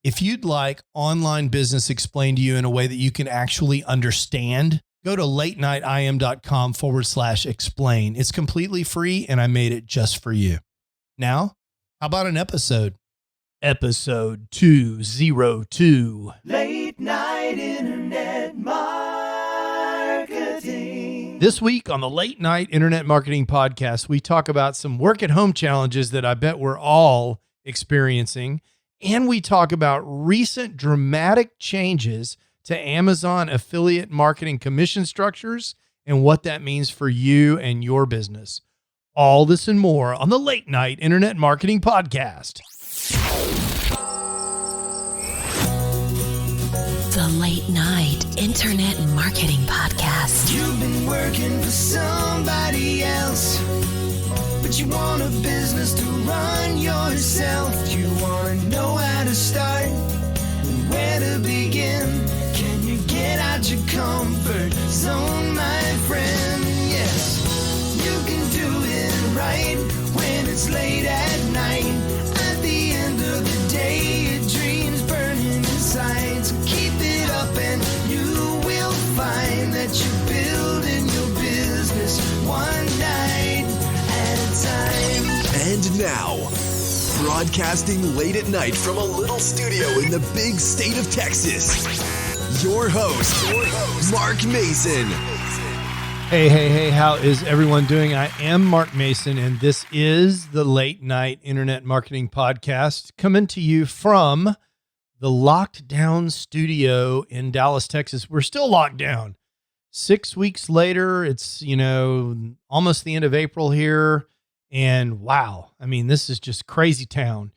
If you'd like online business explained to you in a way that you can actually understand, go to latenightim.com/explain. It's completely free and I made it just for you. Now, how about an episode? Episode 202. Late Night Internet Marketing. This week on the Late Night Internet Marketing Podcast, we talk about some work at home challenges that I bet we're all experiencing. And we talk about recent dramatic changes to Amazon affiliate marketing commission structures and what that means for you and your business. All this and more on the Late Night Internet Marketing Podcast. The Late Night Internet Marketing Podcast. You've been working for somebody else, but you want a business to run yourself. You want to know how to start and where to begin. Can you get out your comfort zone, my friend? Yes, you can do it right when it's late at night. At the end of the day, your dreams burning inside. So keep it up and you will find that you're building your business one night at a time. And now, broadcasting late at night from a little studio in the big state of Texas, your host, Mark Mason. Hey, how is everyone doing? I am Mark Mason, and this is the Late Night Internet Marketing Podcast, coming to you from the locked down studio in Dallas, Texas. We're still locked down. 6 weeks later, it's, almost the end of April here. And wow, I mean, this is just crazy town.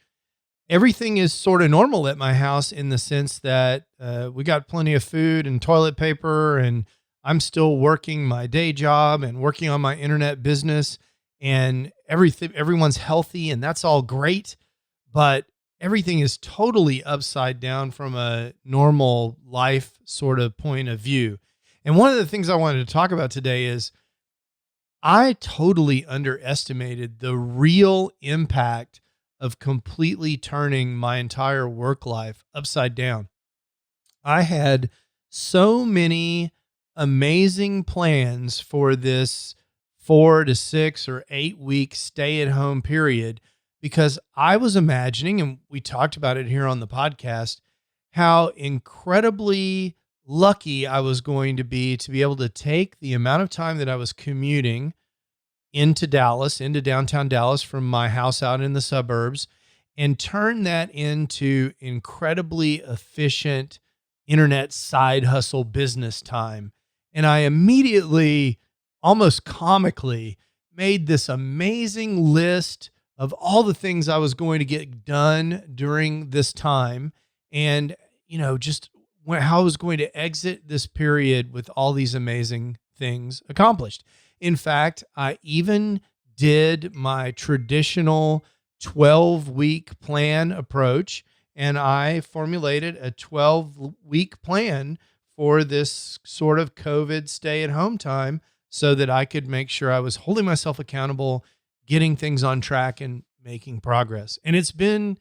Everything is sort of normal at my house in the sense that we got plenty of food and toilet paper, and I'm still working my day job and working on my internet business, and everyone's healthy, and that's all great. But everything is totally upside down from a normal life sort of point of view. And one of the things I wanted to talk about today is I totally underestimated the real impact of completely turning my entire work life upside down. I had so many amazing plans for this 4 to 6 or 8 week stay at home period, because I was imagining, and we talked about it here on the podcast, how incredibly lucky I was going to be able to take the amount of time that I was commuting into downtown Dallas from my house out in the suburbs, and turn that into incredibly efficient internet side hustle business time. And I immediately, almost comically, made this amazing list of all the things I was going to get done during this time, and, just how I was going to exit this period with all these amazing things accomplished. In fact, I even did my traditional 12-week plan approach, and I formulated a 12-week plan for this sort of COVID stay-at-home time so that I could make sure I was holding myself accountable, getting things on track, and making progress. And it's been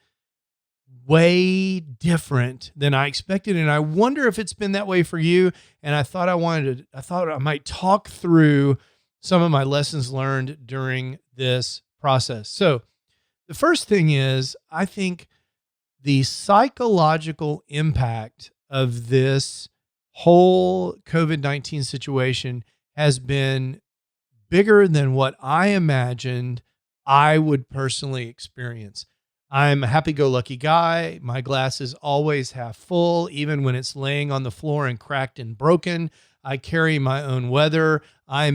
way different than I expected, and I wonder if it's been that way for you. And I thought I might talk through some of my lessons learned during this process. So the first thing is, I think the psychological impact of this whole COVID-19 situation has been bigger than what I imagined I would personally experience. I'm a happy-go-lucky guy. My glass is always half full, even when it's laying on the floor and cracked and broken. I carry my own weather. I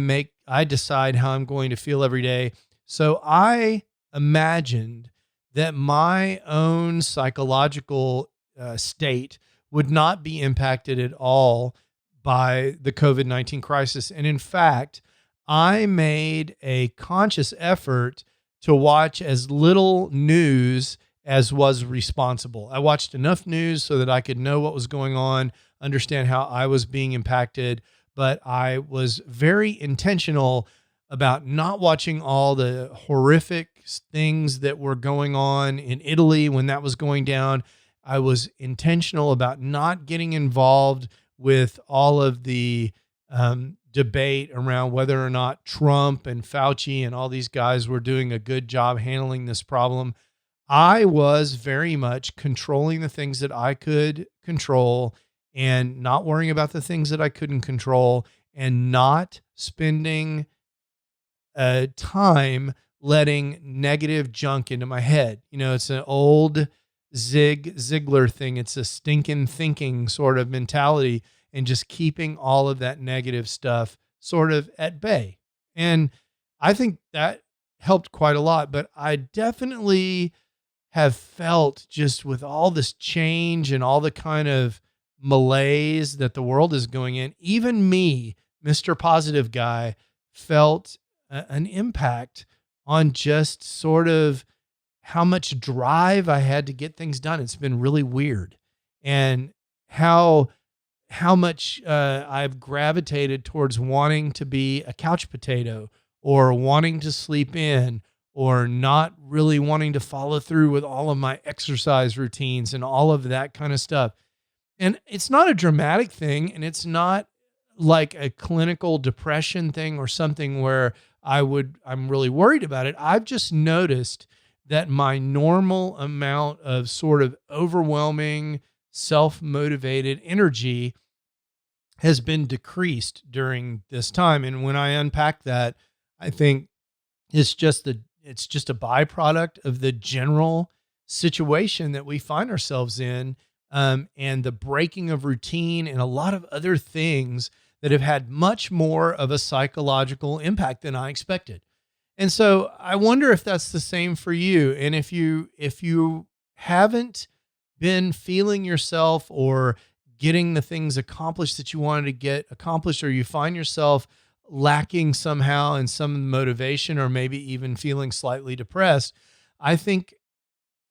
decide how I'm going to feel every day. So I imagined that my own psychological state would not be impacted at all by the COVID-19 crisis. And in fact, I made a conscious effort to watch as little news as was responsible. I watched enough news so that I could know what was going on, understand how I was being impacted, but I was very intentional about not watching all the horrific things that were going on in Italy when that was going down. I was intentional about not getting involved with all of the debate around whether or not Trump and Fauci and all these guys were doing a good job handling this problem. I was very much controlling the things that I could control and not worrying about the things that I couldn't control, and not spending time letting negative junk into my head. You know, it's an old Zig Ziglar thing. It's a stinking thinking sort of mentality, and just keeping all of that negative stuff sort of at bay. And I think that helped quite a lot, but I definitely have felt, just with all this change and all the kind of malaise that the world is going in, even me, Mr. Positive Guy, felt an impact on just sort of how much drive I had to get things done. It's been really weird. And how much I've gravitated towards wanting to be a couch potato, or wanting to sleep in, or not really wanting to follow through with all of my exercise routines and all of that kind of stuff. And it's not a dramatic thing, and it's not like a clinical depression thing or something where I'm really worried about it. I've just noticed that my normal amount of sort of overwhelming, self-motivated energy has been decreased during this time. And when I unpack that, I think it's just a byproduct of the general situation that we find ourselves in, and the breaking of routine and a lot of other things that have had much more of a psychological impact than I expected. And so I wonder if that's the same for you. And if you haven't been feeling yourself or getting the things accomplished that you wanted to get accomplished, or you find yourself lacking somehow in some motivation, or maybe even feeling slightly depressed, I think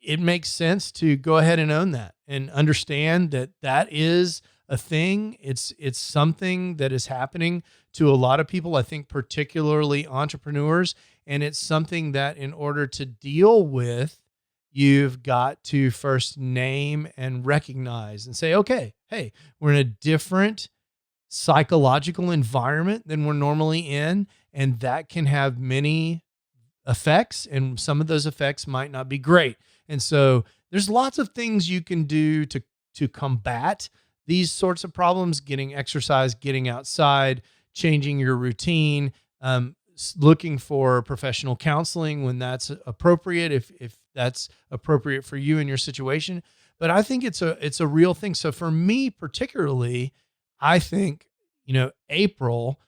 it makes sense to go ahead and own that and understand that that is a thing. It's something that is happening to a lot of people, I think particularly entrepreneurs, and it's something that in order to deal with, you've got to first name and recognize and say, okay, hey, we're in a different psychological environment than we're normally in, and that can have many effects, and some of those effects might not be great. And so there's lots of things you can do to combat these sorts of problems: getting exercise, getting outside, changing your routine, looking for professional counseling when that's appropriate, if that's appropriate for you in your situation. But I think it's a real thing. So for me particularly, I think, April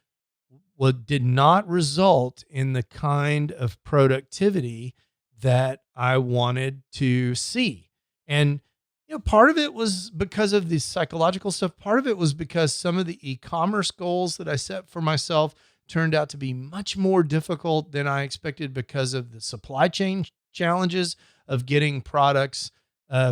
did not result in the kind of productivity that I wanted to see. And part of it was because of the psychological stuff. Part of it was because some of the e-commerce goals that I set for myself turned out to be much more difficult than I expected because of the supply chain challenges of getting products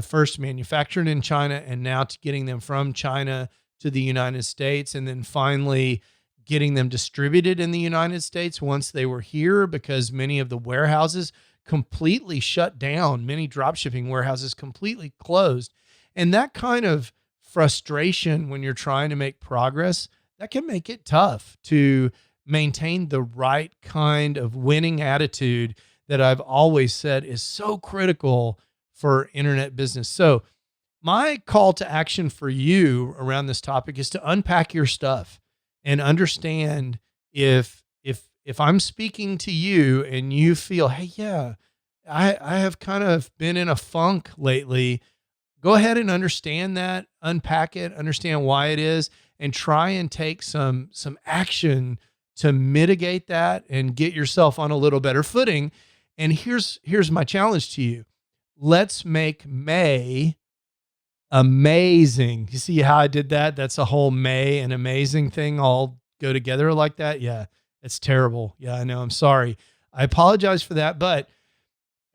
first manufactured in China, and now to getting them from China to the United States, and then finally getting them distributed in the United States once they were here, because many of the warehouses completely shut down. Many dropshipping warehouses completely closed. And that kind of frustration when you're trying to make progress, that can make it tough to maintain the right kind of winning attitude that I've always said is so critical for internet business. So my call to action for you around this topic is to unpack your stuff and understand if I'm speaking to you and you feel, hey, yeah, I have kind of been in a funk lately, go ahead and understand that, unpack it, understand why it is, and try and take some action to mitigate that and get yourself on a little better footing. And here's my challenge to you. Let's make May amazing. You see how I did that? That's a whole May and amazing thing all go together like that. Yeah, it's terrible. Yeah, I know. I'm sorry. I apologize for that, but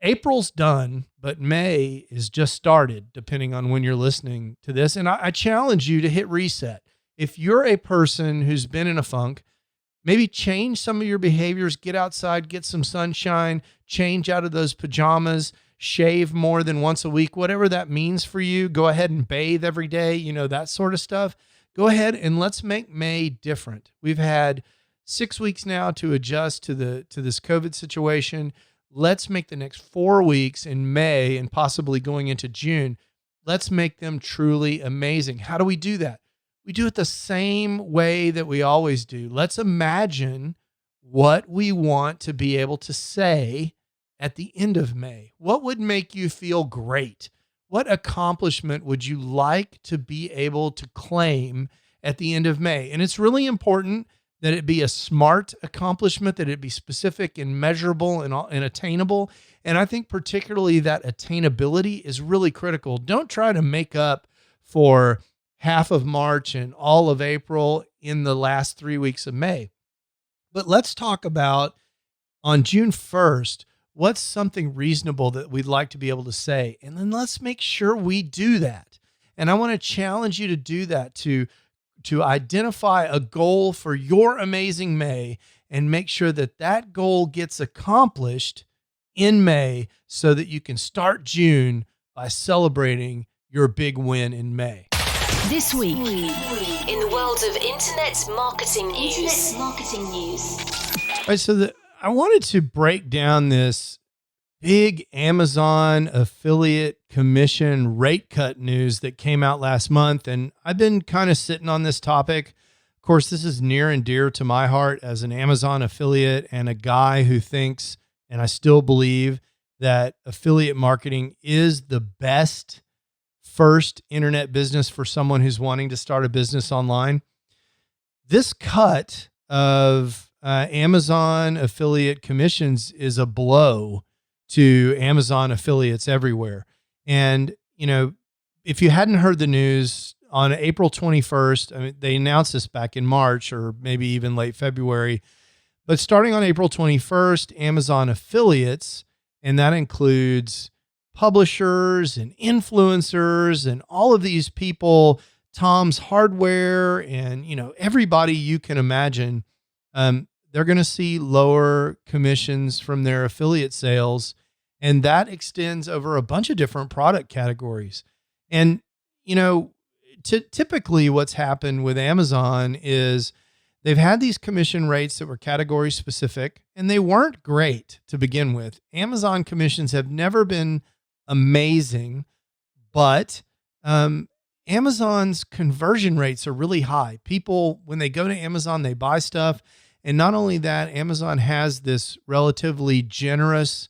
April's done, but May is just started, depending on when you're listening to this. And I challenge you to hit reset. If you're a person who's been in a funk, maybe change some of your behaviors, get outside, get some sunshine, change out of those pajamas, shave more than once a week, whatever that means for you. Go ahead and bathe every day, that sort of stuff. Go ahead and let's make May different. We've had 6 weeks now to adjust to this COVID situation. Let's make the next 4 weeks in May and possibly going into June, let's make them truly amazing. How do we do that? We do it the same way that we always do. Let's imagine what we want to be able to say at the end of May. What would make you feel great? What accomplishment would you like to be able to claim at the end of May? And it's really important that it be a smart accomplishment, that it be specific and measurable and attainable. And I think particularly that attainability is really critical. Don't try to make up for half of March and all of April in the last 3 weeks of May. But let's talk about on June 1st, what's something reasonable that we'd like to be able to say? And then let's make sure we do that. And I want to challenge you to do that, to identify a goal for your amazing May and make sure that that goal gets accomplished in May so that you can start June by celebrating your big win in May. This week, in the world of internet marketing news. All right, so I wanted to break down this big Amazon affiliate commission rate cut news that came out last month. And I've been kind of sitting on this topic. Of course, this is near and dear to my heart as an Amazon affiliate and a guy who thinks, and I still believe, that affiliate marketing is the best first internet business for someone who's wanting to start a business online. This cut of Amazon affiliate commissions is a blow to Amazon affiliates everywhere. And, if you hadn't heard the news, on April 21st, I mean, they announced this back in March or maybe even late February, but starting on April 21st, Amazon affiliates, and that includes publishers and influencers and all of these people, Tom's Hardware and, everybody you can imagine, they're going to see lower commissions from their affiliate sales. And that extends over a bunch of different product categories. And, typically what's happened with Amazon is they've had these commission rates that were category specific, and they weren't great to begin with. Amazon commissions have never been amazing, but Amazon's conversion rates are really high. People, when they go to Amazon, they buy stuff. And not only that, Amazon has this relatively generous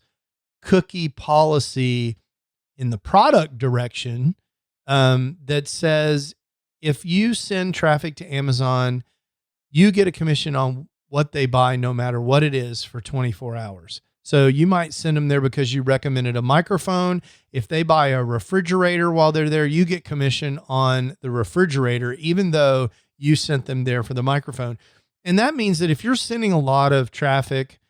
cookie policy in the product direction that says if you send traffic to Amazon, you get a commission on what they buy, no matter what it is, for 24 hours. So you might send them there because you recommended a microphone. If they buy a refrigerator while they're there, you get commission on the refrigerator, even though you sent them there for the microphone. And that means that if you're sending a lot of traffic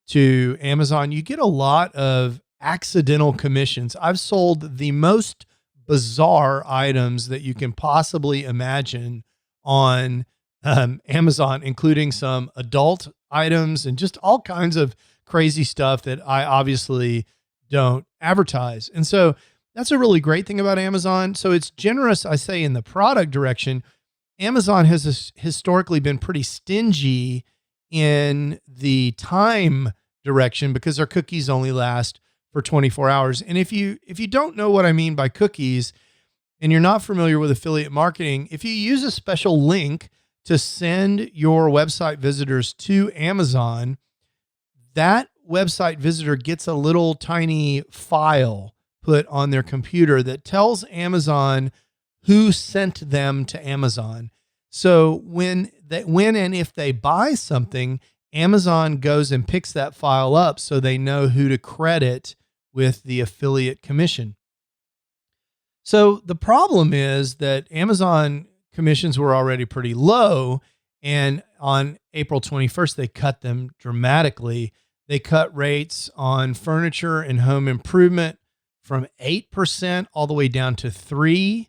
to Amazon, you get a lot of accidental commissions. I've sold the most bizarre items that you can possibly imagine on Amazon, including some adult items and just all kinds of crazy stuff that I obviously don't advertise. And so that's a really great thing about Amazon. So it's generous, I say, in the product direction. Amazon has historically been pretty stingy in the time direction because their cookies only last for 24 hours. And if you don't know what I mean by cookies and you're not familiar with affiliate marketing, if you use a special link to send your website visitors to Amazon, that website visitor gets a little tiny file put on their computer that tells Amazon who sent them to Amazon. So when and if they buy something, Amazon goes and picks that file up so they know who to credit with the affiliate commission. So the problem is that Amazon commissions were already pretty low, and on April 21st, they cut them dramatically. They cut rates on furniture and home improvement from 8% all the way down to 3%.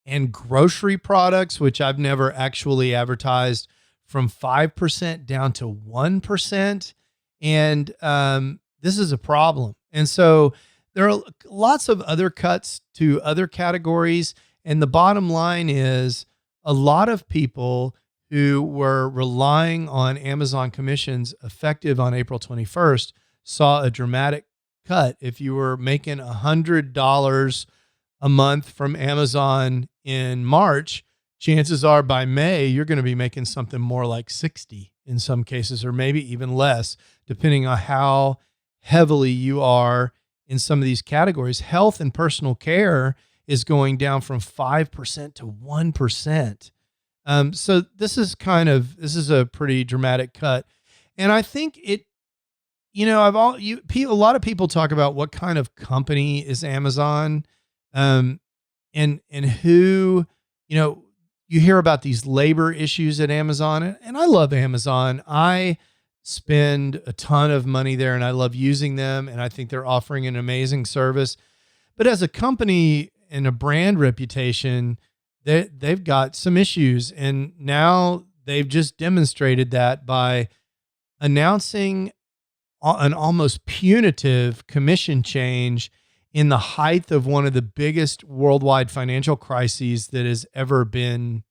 And grocery products, which I've never actually advertised, from 5% down to 1%. And this is a problem. And so there are lots of other cuts to other categories. And the bottom line is a lot of people who were relying on Amazon commissions effective on April 21st saw a dramatic cut. If you were making $100 a month from Amazon in March, chances are by May, you're going to be making something more like 60 in some cases, or maybe even less, depending on how heavily you are in some of these categories. Health and personal care is going down from 5% to 1%. So this is a pretty dramatic cut. And I think it, a lot of people talk about what kind of company is Amazon, and who, you hear about these labor issues at Amazon, and I love Amazon. I spend a ton of money there and I love using them. And I think they're offering an amazing service, but as a company and a brand reputation, they've got some issues. And now they've just demonstrated that by announcing an almost punitive commission change in the height of one of the biggest worldwide financial crises that has ever been,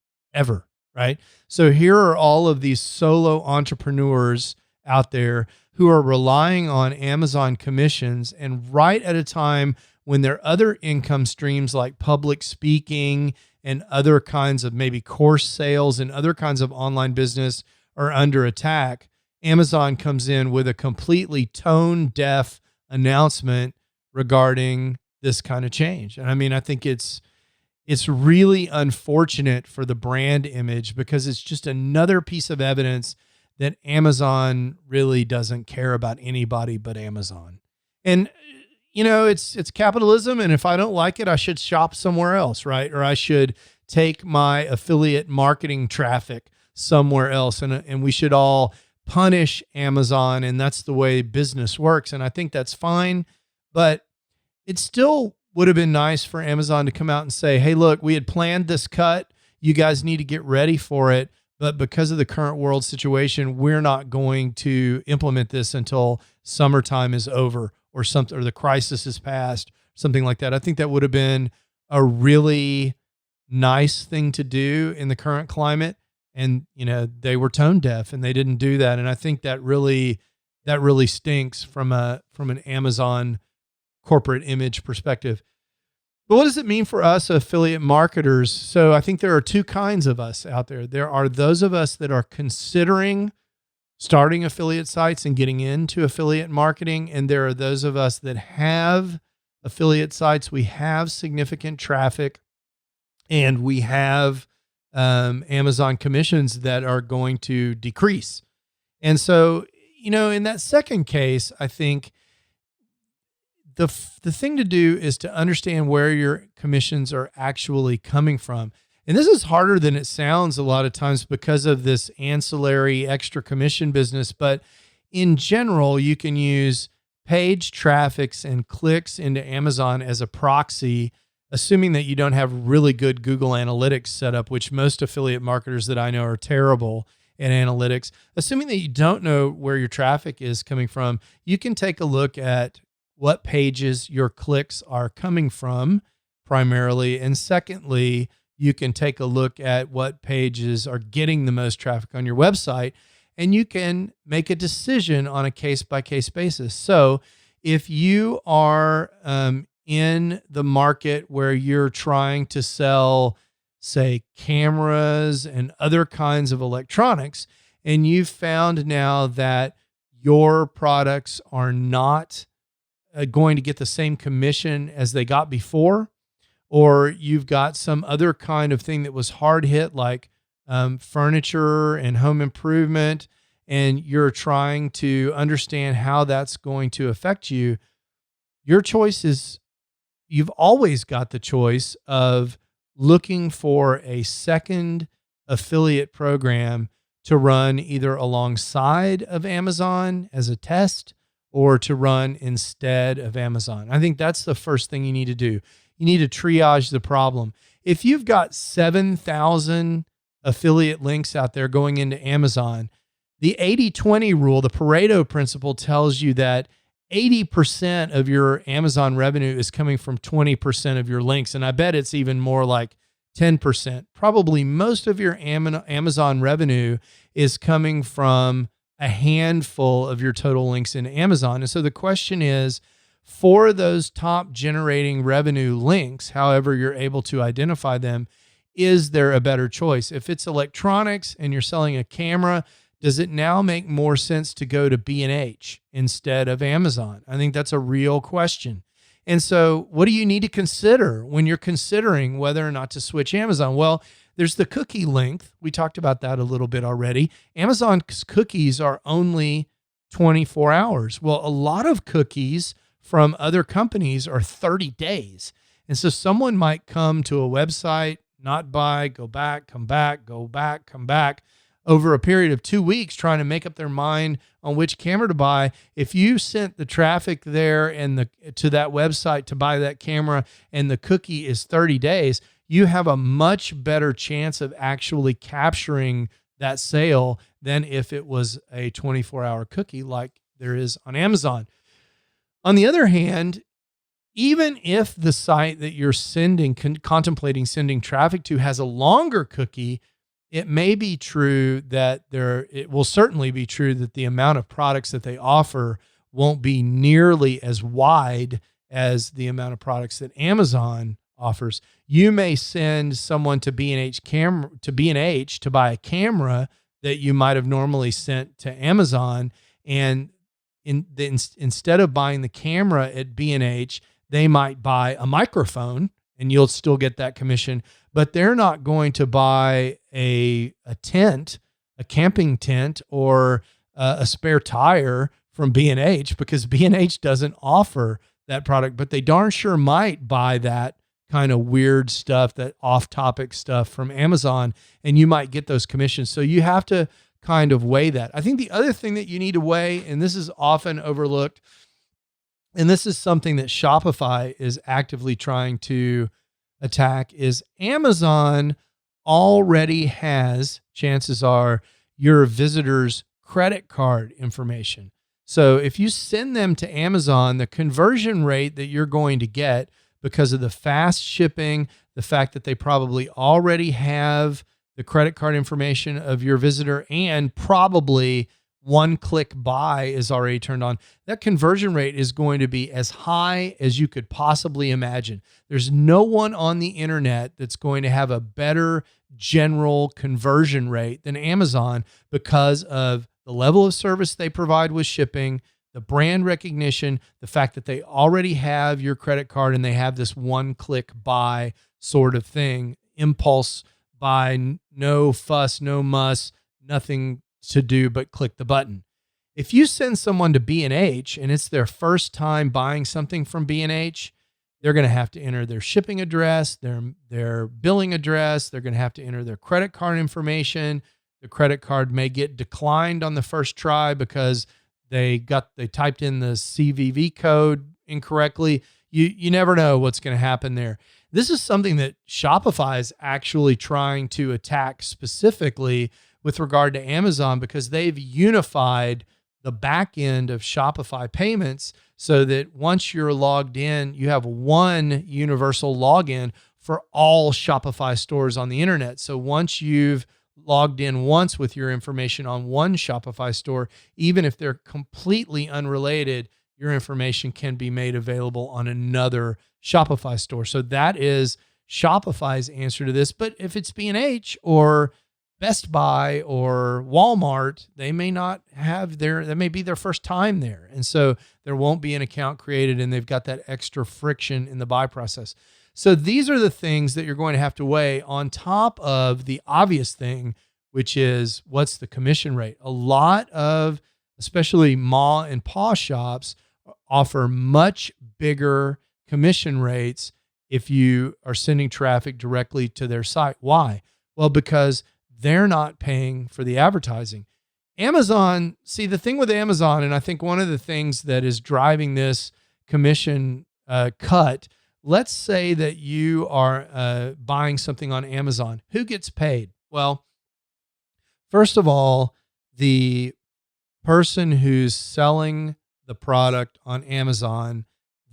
right? So here are all of these solo entrepreneurs out there who are relying on Amazon commissions, and right at a time when their other income streams like public speaking and other kinds of maybe course sales and other kinds of online business are under attack, Amazon comes in with a completely tone deaf announcement regarding this kind of change. And I mean, I think it's really unfortunate for the brand image, because it's just another piece of evidence that Amazon really doesn't care about anybody but Amazon. And it's capitalism, and if I don't like it, I should shop somewhere else, right? Or I should take my affiliate marketing traffic somewhere else, and we should all punish Amazon, and that's the way business works. And I think that's fine, but it still would have been nice for Amazon to come out and say, hey, look, we had planned this cut. You guys need to get ready for it. But because of the current world situation, we're not going to implement this until summertime is over, or something, or the crisis is past, something like that. I think that would have been a really nice thing to do in the current climate. And, they were tone deaf and they didn't do that. And I think that really stinks from an Amazon corporate image perspective. But what does it mean for us affiliate marketers? So I think there are two kinds of us out there. There are those of us that are considering starting affiliate sites and getting into affiliate marketing. And there are those of us that have affiliate sites. We have significant traffic and we have Amazon commissions that are going to decrease. And so, in that second case, I think the thing to do is to understand where your commissions are actually coming from. And this is harder than it sounds a lot of times because of this ancillary extra commission business. But in general, you can use page traffics and clicks into Amazon as a proxy, assuming that you don't have really good Google Analytics set up, which most affiliate marketers that I know are terrible at analytics. Assuming that you don't know where your traffic is coming from, you can take a look at what pages your clicks are coming from primarily. And secondly, you can take a look at what pages are getting the most traffic on your website, and you can make a decision on a case-by-case basis. So if you are in the market where you're trying to sell, say, cameras and other kinds of electronics, and you've found now that your products are not going to get the same commission as they got before, or you've got some other kind of thing that was hard hit, like furniture and home improvement, and you're trying to understand how that's going to affect you, your choice is, you've always got the choice of looking for a second affiliate program to run either alongside of Amazon as a test or to run instead of Amazon. I think that's the first thing you need to do. You need to triage the problem. If you've got 7,000 affiliate links out there going into Amazon, the 80-20 rule, the Pareto principle, tells you that 80% of your Amazon revenue is coming from 20% of your links. And I bet it's even more like 10%. Probably most of your Amazon revenue is coming from a handful of your total links in Amazon. And so the question is, for those top generating revenue links, however you're able to identify them, is there a better choice? If it's electronics and you're selling a camera, does it now make more sense to go to B&H instead of Amazon? I think that's a real question. And so what do you need to consider when you're considering whether or not to switch Amazon? Well, there's the cookie length. We talked about that a little bit already. Amazon's cookies are only 24 hours. Well, a lot of cookies from other companies are 30 days. And so someone might come to a website, not buy, go back, come back, go back, come back, over a period of 2 weeks trying to make up their mind on which camera to buy. If you sent the traffic there and to that website to buy that camera and the cookie is 30 days, you have a much better chance of actually capturing that sale than if it was a 24-hour cookie like there is on Amazon. On the other hand, even if the site that you're contemplating sending traffic to has a longer cookie, it may be true that it will certainly be true that the amount of products that they offer won't be nearly as wide as the amount of products that Amazon offers. You may send someone to B&H to buy a camera that you might have normally sent to Amazon, and instead of buying the camera at B&H, they might buy a microphone, and you'll still get that commission, but they're not going to buy a tent, a camping tent, or a spare tire from B&H, because B&H doesn't offer that product, but they darn sure might buy that kind of weird stuff, that off-topic stuff from Amazon, and you might get those commissions. So you have to kind of weigh that. I think the other thing that you need to weigh, and this is often overlooked, and this is something that Shopify is actively trying to attack, is Amazon already has, chances are, your visitors' credit card information. So if you send them to Amazon, the conversion rate that you're going to get, because of the fast shipping, the fact that they probably already have the credit card information of your visitor, and probably one-click buy is already turned on, that conversion rate is going to be as high as you could possibly imagine. There's no one on the internet that's going to have a better general conversion rate than Amazon, because of the level of service they provide with shipping, the brand recognition, the fact that they already have your credit card and they have this one-click buy sort of thing, impulse buy, no fuss, no muss, nothing to do but click the button. If you send someone to B&H and it's their first time buying something from B&H, they're going to have to enter their shipping address, their billing address. They're going to have to enter their credit card information. The credit card may get declined on the first try because they typed in the CVV code incorrectly. You never know what's going to happen there. This is something that Shopify is actually trying to attack specifically with regard to Amazon, because they've unified the back end of Shopify payments so that once you're logged in, you have one universal login for all Shopify stores on the internet. So once you've logged in once with your information on one Shopify store, even if they're completely unrelated, your information can be made available on another Shopify store. So that is Shopify's answer to this. But if it's B&H or Best Buy or Walmart, they may not have that may be their first time there. And so there won't be an account created, and they've got that extra friction in the buy process. So these are the things that you're going to have to weigh on top of the obvious thing, which is what's the commission rate. A lot of, especially ma and pa shops, offer much bigger commission rates if you are sending traffic directly to their site. Why? Well, because they're not paying for the advertising. Amazon, see, the thing with Amazon, and I think one of the things that is driving this commission cut, let's say that you are buying something on Amazon. Who gets paid? Well, first of all, the person who's selling the product on Amazon,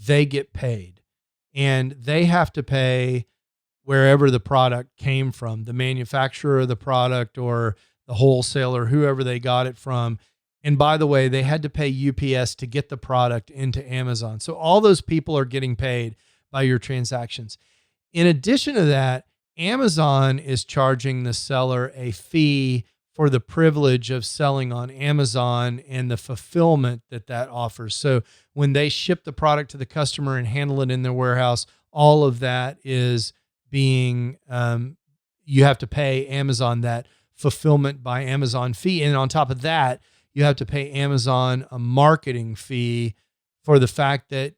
they get paid. And they have to pay wherever the product came from, the manufacturer of the product or the wholesaler, whoever they got it from. And by the way, they had to pay UPS to get the product into Amazon. So all those people are getting paid by your transactions. In addition to that, Amazon is charging the seller a fee for the privilege of selling on Amazon and the fulfillment that offers. So when they ship the product to the customer and handle it in their warehouse, all of that is being, you have to pay Amazon that fulfillment by Amazon fee. And on top of that, you have to pay Amazon a marketing fee for the fact that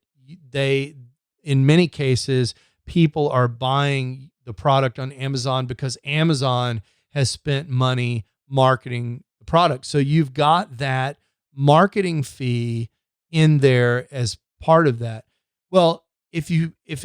they, in many cases, people are buying the product on Amazon because Amazon has spent money marketing the product. So you've got that marketing fee in there as part of that. Well, if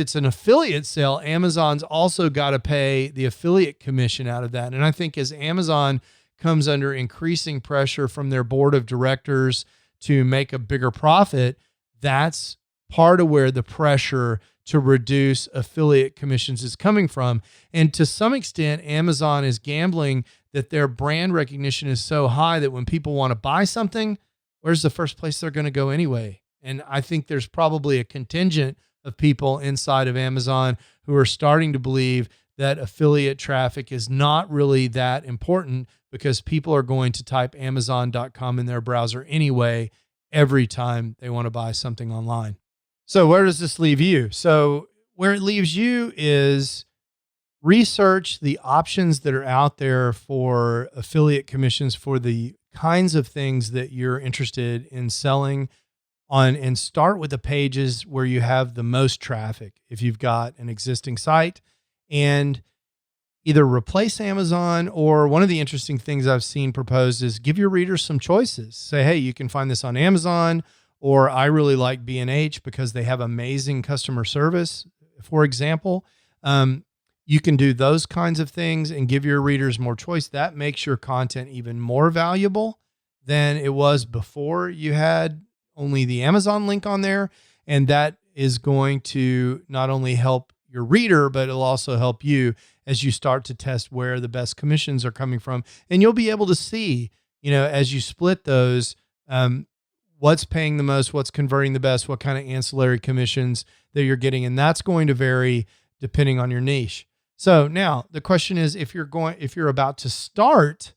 it's an affiliate sale, Amazon's also got to pay the affiliate commission out of that. And I think as Amazon comes under increasing pressure from their board of directors to make a bigger profit, that's part of where the pressure to reduce affiliate commissions is coming from. And to some extent, Amazon is gambling that their brand recognition is so high that when people want to buy something, where's the first place they're going to go anyway? And I think there's probably a contingent of people inside of Amazon who are starting to believe that affiliate traffic is not really that important because people are going to type Amazon.com in their browser anyway every time they want to buy something online. So where does this leave you? So where it leaves you is research the options that are out there for affiliate commissions for the kinds of things that you're interested in selling on, and start with the pages where you have the most traffic. If you've got an existing site, and either replace Amazon, or one of the interesting things I've seen proposed is give your readers some choices. Say, hey, you can find this on Amazon, or I really like B&H because they have amazing customer service, for example. You can do those kinds of things and give your readers more choice. That makes your content even more valuable than it was before you had only the Amazon link on there. And that is going to not only help your reader, but it'll also help you as you start to test where the best commissions are coming from. And you'll be able to see, as you split those, what's paying the most, what's converting the best, what kind of ancillary commissions that you're getting. And that's going to vary depending on your niche. So now the question is, if you're about to start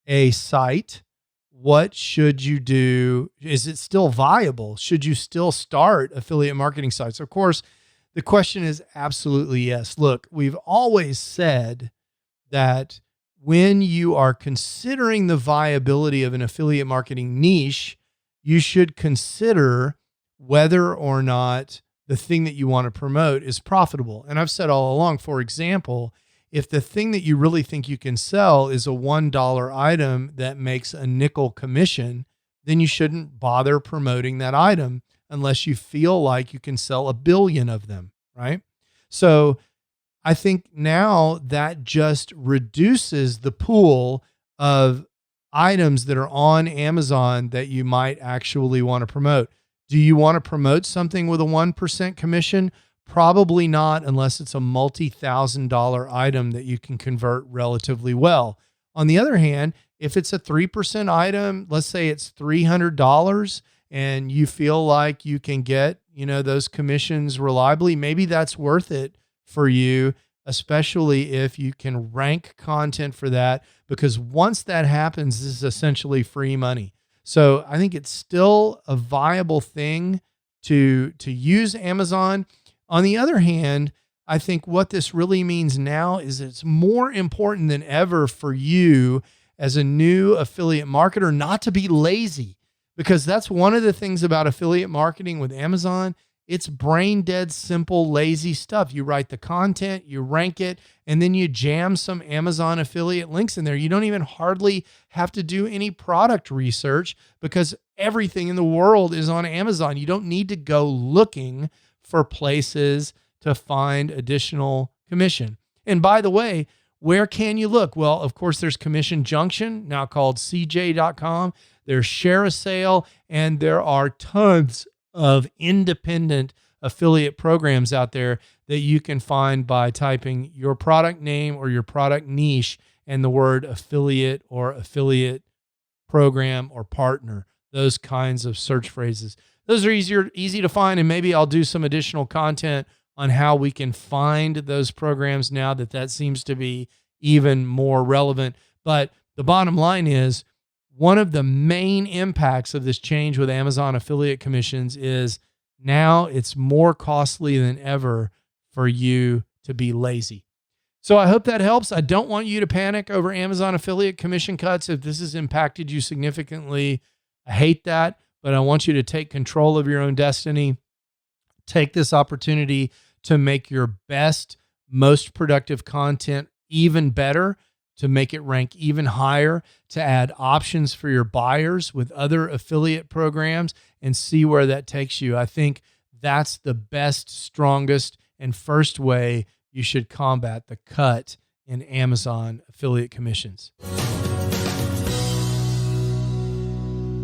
a site, what should you do? Is it still viable? Should you still start affiliate marketing sites? Of course, the question is absolutely yes. Look, we've always said that when you are considering the viability of an affiliate marketing niche, you should consider whether or not the thing that you want to promote is profitable. And I've said all along, for example, if the thing that you really think you can sell is a $1 item that makes a nickel commission, then you shouldn't bother promoting that item unless you feel like you can sell 1 billion of them, right? So I think now that just reduces the pool of items that are on Amazon that you might actually want to promote. Do you want to promote something with a 1% commission? Probably not, unless it's a multi-$1,000 item that you can convert relatively well. On the other hand, if it's a 3% item, let's say it's $300, and you feel like you can get, those commissions reliably, maybe that's worth it for you, especially if you can rank content for that, because once that happens, this is essentially free money. So I think it's still a viable thing to use Amazon. On the other hand, I think what this really means now is it's more important than ever for you as a new affiliate marketer not to be lazy, because that's one of the things about affiliate marketing with Amazon. It's brain dead, simple, lazy stuff. You write the content, you rank it, and then you jam some Amazon affiliate links in there. You don't even hardly have to do any product research because everything in the world is on Amazon. You don't need to go looking for places to find additional commission. And by the way, where can you look? Well, of course, there's Commission Junction, now called CJ.com. there's Share a Sale, and there are tons of independent affiliate programs out there that you can find by typing your product name or your product niche and the word affiliate or affiliate program or partner, those kinds of search phrases. Those are easy to find, and maybe I'll do some additional content on how we can find those programs now that seems to be even more relevant. But the bottom line is, one of the main impacts of this change with Amazon affiliate commissions is now it's more costly than ever for you to be lazy. So I hope that helps. I don't want you to panic over Amazon affiliate commission cuts if this has impacted you significantly. I hate that, but I want you to take control of your own destiny. Take this opportunity to make your best, most productive content even better, to make it rank even higher, to add options for your buyers with other affiliate programs and see where that takes you. I think that's the best, strongest, and first way you should combat the cut in Amazon affiliate commissions.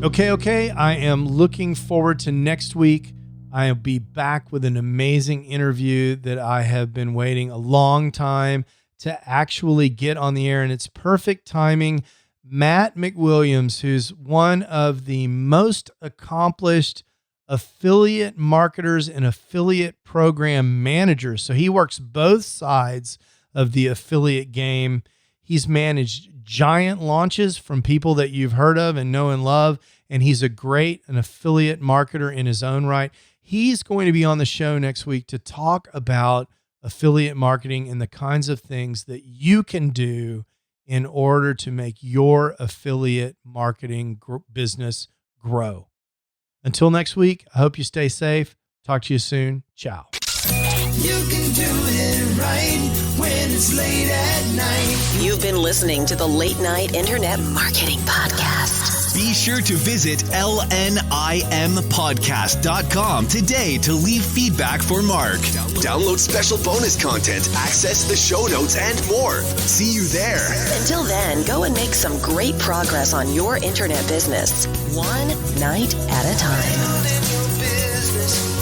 Okay. I am looking forward to next week. I'll be back with an amazing interview that I have been waiting a long time to actually get on the air, and it's perfect timing. Matt McWilliams, who's one of the most accomplished affiliate marketers and affiliate program managers. So he works both sides of the affiliate game. He's managed giant launches from people that you've heard of and know and love, and he's an affiliate marketer in his own right. He's going to be on the show next week to talk about affiliate marketing and the kinds of things that you can do in order to make your affiliate marketing business grow. Until next week, I hope you stay safe. Talk to you soon. Ciao. You can do it right when it's late at night. You've been listening to the Late Night Internet Marketing Podcast. Be sure to visit lnimpodcast.com today to leave feedback for Mark. Download special bonus content, access the show notes, and more. See you there. Until then, go and make some great progress on your internet business, one night at a time.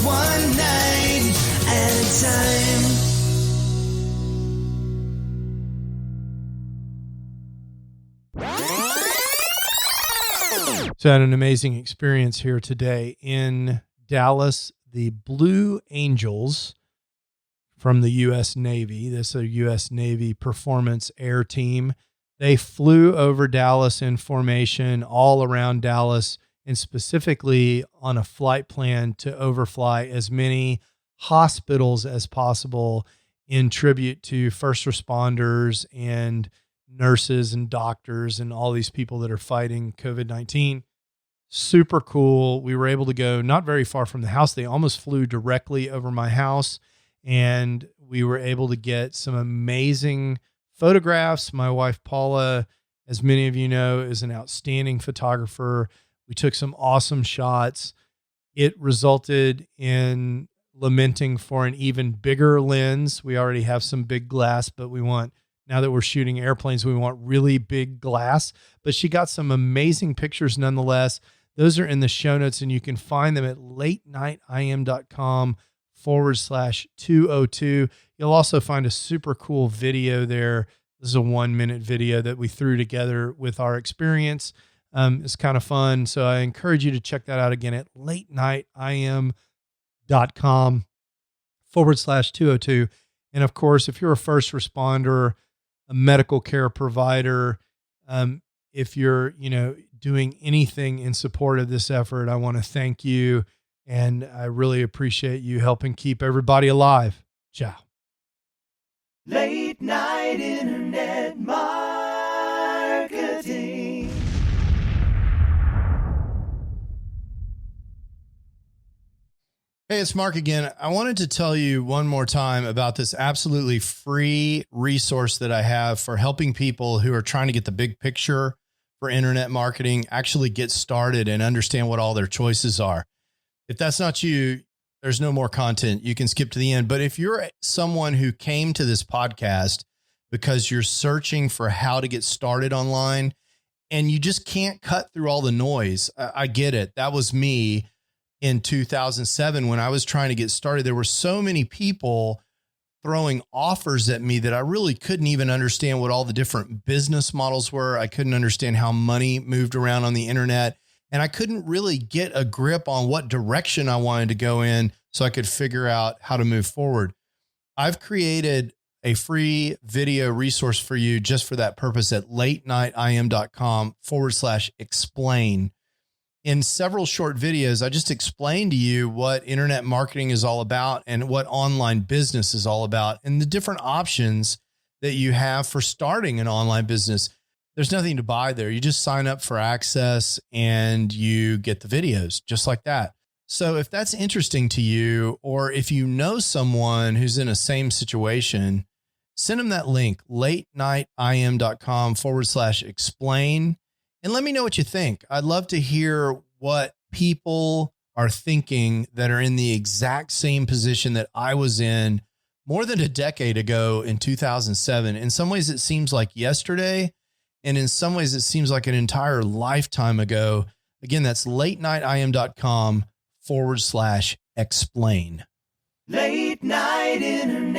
One night at a time. So I had an amazing experience here today in Dallas. The Blue Angels from the U.S. Navy, this is a U.S. Navy performance air team. They flew over Dallas in formation all around Dallas, and specifically on a flight plan to overfly as many hospitals as possible in tribute to first responders and nurses and doctors and all these people that are fighting COVID-19. Super cool. We were able to go not very far from the house. They almost flew directly over my house, and we were able to get some amazing photographs. My wife, Paula, as many of you know, is an outstanding photographer. We took some awesome shots. It resulted in lamenting for an even bigger lens. We already have some big glass, but now that we're shooting airplanes, we want really big glass. But she got some amazing pictures nonetheless. Those are in the show notes, and you can find them at latenightim.com/202. You'll also find a super cool video there. This is a 1-minute video that we threw together with our experience. It's kind of fun. So I encourage you to check that out again at latenightim.com/202. And of course, if you're a first responder, a medical care provider, if you're, doing anything in support of this effort, I want to thank you. And I really appreciate you helping keep everybody alive. Ciao. Late night internet marketing. Hey, it's Mark again. I wanted to tell you one more time about this absolutely free resource that I have for helping people who are trying to get the big picture for internet marketing, actually get started and understand what all their choices are. If that's not you, there's no more content. You can skip to the end. But if you're someone who came to this podcast because you're searching for how to get started online and you just can't cut through all the noise. I get it. That was me in 2007 when I was trying to get started. There were so many people throwing offers at me that I really couldn't even understand what all the different business models were. I couldn't understand how money moved around on the internet, and I couldn't really get a grip on what direction I wanted to go in so I could figure out how to move forward. I've created a free video resource for you just for that purpose at latenightim.com/explain. In several short videos, I just explained to you what internet marketing is all about and what online business is all about and the different options that you have for starting an online business. There's nothing to buy there. You just sign up for access and you get the videos just like that. So if that's interesting to you, or if you know someone who's in a same situation, send them that link, latenightim.com/explain. And let me know what you think. I'd love to hear what people are thinking that are in the exact same position that I was in more than a decade ago in 2007. In some ways, it seems like yesterday. And in some ways, it seems like an entire lifetime ago. Again, that's latenightim.com/explain. Late night internet.